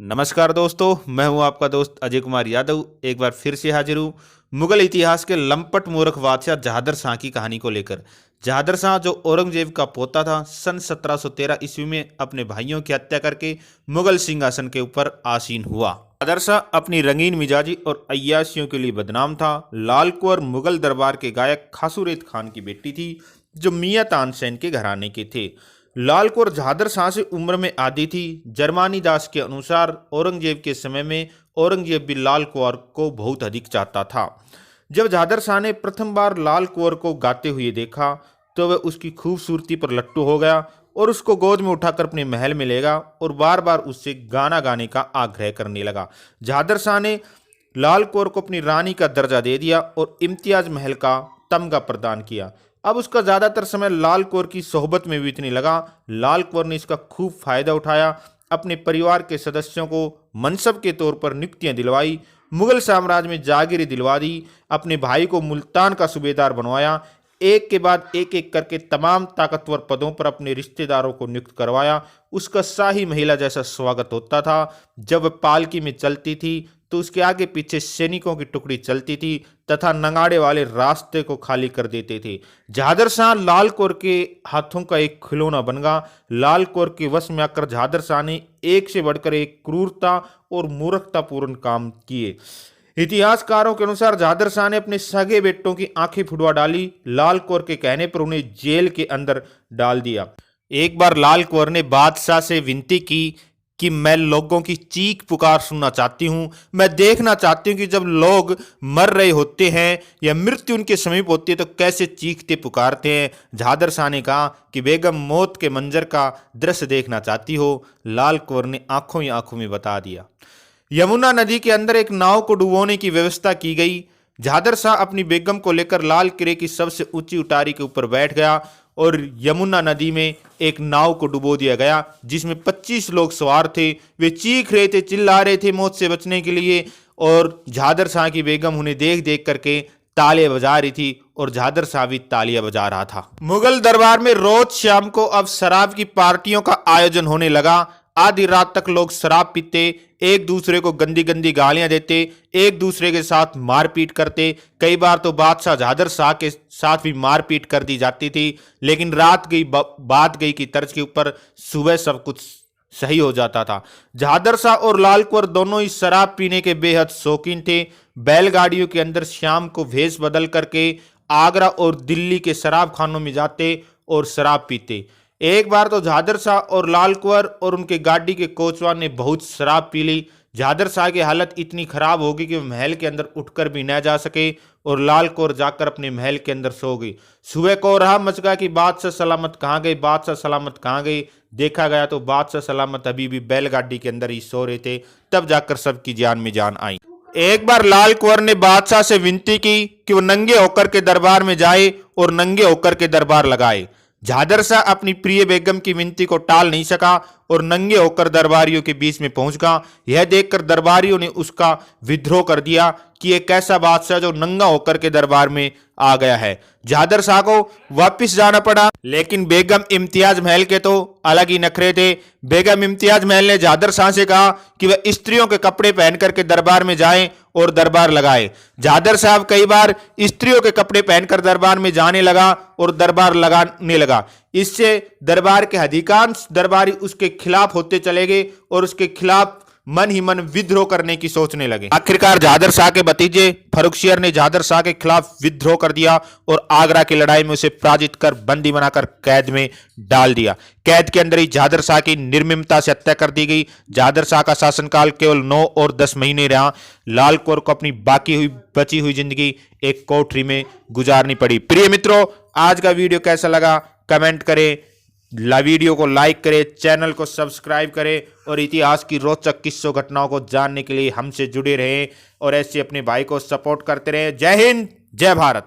नमस्कार दोस्तों, मैं हूं आपका दोस्त अजय कुमार यादव। एक बार फिर से हाजिर हूं मुगल इतिहास के लंपट मूर्ख बादशाह जहादर शाह की कहानी को लेकर। जहादर शाह जो औरंगजेब का पोता था, सन 1713 ईस्वी में अपने भाइयों की हत्या करके मुगल सिंहासन के ऊपर आसीन हुआ। जहादर शाह अपनी रंगीन मिजाजी और अय्याशियों के लिए बदनाम था। लाल कुंवर मुगल दरबार के गायक खासूरेद खान की बेटी थी, जो मियाँ तानसेन के घराने के थे। लाल कौर जहादर शाह से उम्र में आधी थी। जर्मानी दास के अनुसार औरंगजेब के समय में औरंगजेब भी लाल कुंवर को बहुत अधिक चाहता था। जब जहादर शाह ने प्रथम बार लाल कुंवर को गाते हुए देखा तो वह उसकी खूबसूरती पर लट्टू हो गया और उसको गोद में उठाकर अपने महल में ले गया और बार बार उससे गाना गाने का आग्रह करने लगा। जहादर शाह ने लाल कौर को अपनी रानी का दर्जा दे दिया और इम्तियाज महल का तमगा प्रदान किया। अब उसका ज्यादातर समय लाल कौर की सोहबत में बीतने लगा। लाल कौर ने इसका खूब फायदा उठाया, अपने परिवार के सदस्यों को मनसब के तौर पर नियुक्तियां दिलवाई, मुगल साम्राज्य में जागीरें दिलवा दी, अपने भाई को मुल्तान का सूबेदार बनवाया, एक के बाद एक करके तमाम ताकतवर पदों पर अपने रिश्तेदारों को नियुक्त करवाया। उसका शाही महिला जैसा स्वागत होता था। जब वह पालकी में चलती थी तो उसके आगे पीछे सैनिकों की टुकड़ी चलती थी तथा नगाड़े वाले रास्ते को खाली कर देते थे। जहादर शाह लाल कौर के हाथों का एक खिलौना बन गया। लाल कौर के वश में आकर जहादर शाह ने एक से बढ़कर एक क्रूरता और मूर्खतापूर्ण काम किए। इतिहासकारों के अनुसार जहादर शाह ने अपने सगे बेटों की आंखें फुड़वा डाली। लाल कौर के कहने पर उन्हें जेल के अंदर डाल दिया। एक बार लाल कौर ने बादशाह से विनती की कि मैं लोगों की चीख पुकार सुनना चाहती हूँ। मैं देखना चाहती हूँ कि जब लोग मर रहे होते हैं या मृत्यु उनके समीप होती है तो कैसे चीखते पुकारते हैं। जहादर शाह ने कहा कि बेगम मौत के मंजर का दृश्य देखना चाहती हो। लाल कौर ने आंखों ही आंखों में बता दिया। यमुना नदी के अंदर एक नाव को डुबोने की व्यवस्था की गई। जहादर शाह अपनी बेगम को लेकर लाल किले की सबसे ऊंची उटारी के ऊपर बैठ गया और यमुना नदी में एक नाव को डुबो दिया गया, जिसमें 25 लोग सवार थे। वे चीख रहे थे, चिल्ला रहे थे मौत से बचने के लिए, और जहादर शाह की बेगम उन्हें देख देख करके तालियां बजा रही थी और जहादर शाह भी तालियां बजा रहा था। मुगल दरबार में रोज शाम को अब शराब की पार्टियों का आयोजन होने लगा। आधी रात तक लोग शराब पीते, एक दूसरे को गंदी गंदी गालियां देते, एक दूसरे के साथ मारपीट करते। कई बार तो बादशाह जहादर शाह के साथ भी मारपीट कर दी जाती थी। लेकिन रात गई बात गई की तर्ज के ऊपर सुबह सब कुछ सही हो जाता था। जहादर शाह और लाल कुंवर दोनों ही शराब पीने के बेहद शौकीन थे। बैलगाड़ियों के अंदर शाम को भेष बदल करके आगरा और दिल्ली के शराब खानों में जाते और शराब पीते। एक बार तो जहादर शाह और लाल कुंवर और उनके गाड़ी के कोचवान ने बहुत शराब पी ली। जहादर शाह की हालत इतनी खराब हो गई कि वह महल के अंदर उठकर भी न जा सके और लाल कौर जाकर अपने महल के अंदर सो गई। सुबह को रहा मच गया कि बादशाह सलामत कहाँ गए, बादशाह सलामत कहाँ गए। देखा गया तो बादशाह सलामत अभी भी बैलगाड़ी के अंदर ही सो रहे थे। तब जाकर सबकी जान में जान आई। एक बार लाल कुंवर ने बादशाह से विनती की कि वो नंगे होकर के दरबार में जाए और नंगे होकर के दरबार लगाए। जहादर शाह अपनी प्रिय बेगम की विनती को टाल नहीं सका और नंगे होकर दरबारियों के बीच में पहुंच गया। यह देखकर दरबारियों ने उसका विद्रोह कर दिया कि एक ऐसा बादशाह जो नंगा होकर के दरबार में आ गया है। जहादर शाह को वापस जाना पड़ा, लेकिन बेगम इम्तियाज महल के तो अलग ही नखरे थे। बेगम इम्तियाज महल ने जहादर शाह से कहा कि वह स्त्रियों के कपड़े पहन करके दरबार में जाएं और दरबार लगाए। जहादर साहब कई बार स्त्रियों के कपड़े पहनकर दरबार में जाने लगा और दरबार लगाने लगा। इससे दरबार के अधिकांश दरबारी उसके खिलाफ होते चले गए और उसके खिलाफ मन ही मन विद्रोह करने की सोचने लगे। आखिरकार जहादर शाह के भतीजे फर्रुखसियर ने जहादर शाह के खिलाफ विद्रोह कर दिया और आगरा की लड़ाई में उसे पराजित कर बंदी बनाकर कैद में डाल दिया। कैद के अंदर ही जहादर शाह की निर्ममता से हत्या कर दी गई। जहादर शाह का शासनकाल केवल 9 और 10 महीने रहा। लाल कौर को अपनी बची हुई जिंदगी एक कोठरी में गुजारनी पड़ी। प्रिय मित्रों, आज का वीडियो कैसा लगा कमेंट करें, वीडियो को लाइक करें, चैनल को सब्सक्राइब करें और इतिहास की रोचक किस्सों घटनाओं को जानने के लिए हमसे जुड़े रहें और ऐसे अपने भाई को सपोर्ट करते रहें। जय हिंद, जय भारत।